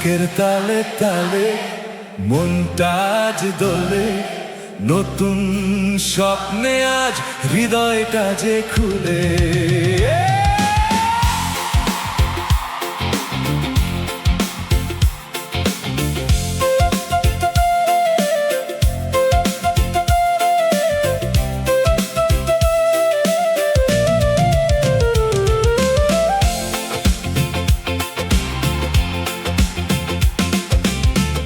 ঢাকের তালে তালে মনটা আজ দোলে, নতুন স্বপ্নে আজ হৃদয়টা যে খুলে।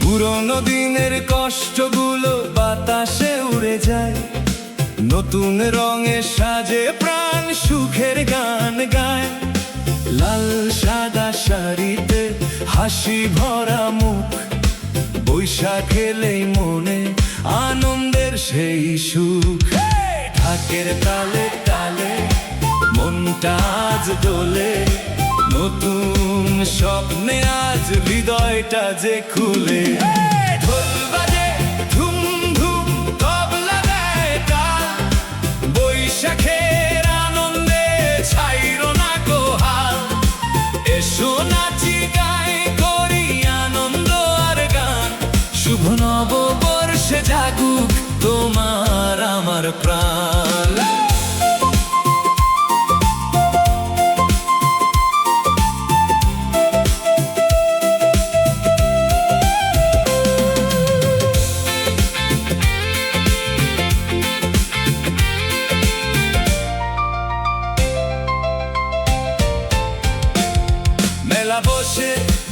পুরোনো দিনের কষ্টগুলো বাতাসে উড়ে যায়, নতুন রঙে সাজে প্রাণ সুখের গান গায়। লাল সাদা শাড়িতে হাসি ভরা মুখ, বৈশাখ এলেই মনে আনন্দের সেই সুখ। ঢাকের তালে তালে মনটা আজ দোলে, নতুন স্বপ্নে আজ হৃদয়টা যে খুলে। ঢোল বাজে ধুম ধুম, তবলা দেয় তাল, বৈশাখের আনন্দে ছাইরো না গো হাল। এসো নাচি গাই করি আনন্দ আর গান, শুভ নববর্ষে জাগুক তোমার আমার প্রাণ। মেলা বসে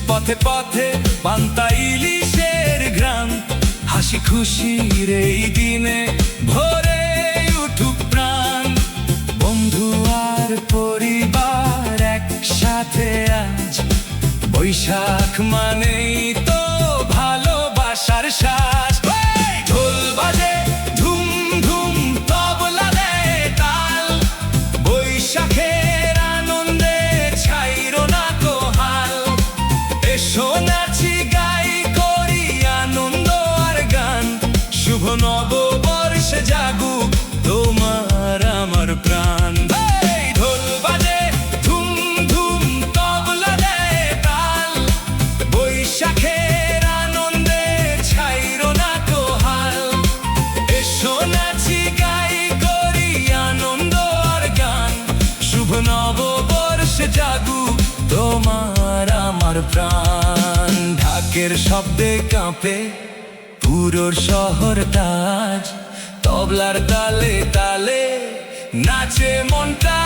পথে পথে পান্তা ইলিশের ঘ্রাণ, হাসি খুশির এই দিনে ভরে উঠুক প্রাণ। বন্ধু আর পরিবার একসাথে আজ, বৈশাখ মানেই তো ভালোবাসার শ্বাস। ঢোল বাজে ধুম ধুম, তবলা দেয় তাল, বৈশাখের আনন্দে ছাইরো না গো হাল। এসো নাচি গাই করি আনন্দ আর গান, শুভ নববর্ষে জাগুক তোমার আমার প্রাণ। ঢোল বাজে ধুম ধুম, তবলা দেয় তাল, বৈশাখের আনন্দে ছাইরো না গো হাল। এসো নাচি গাই করি আনন্দ আর গান, শুভ নববর্ষে জাগুক তোমার আমার প্রাণ। ঢাকের শব্দে কাঁপে পুরো শহর তাজ, তবলার তালে তালে নাচে মনটা।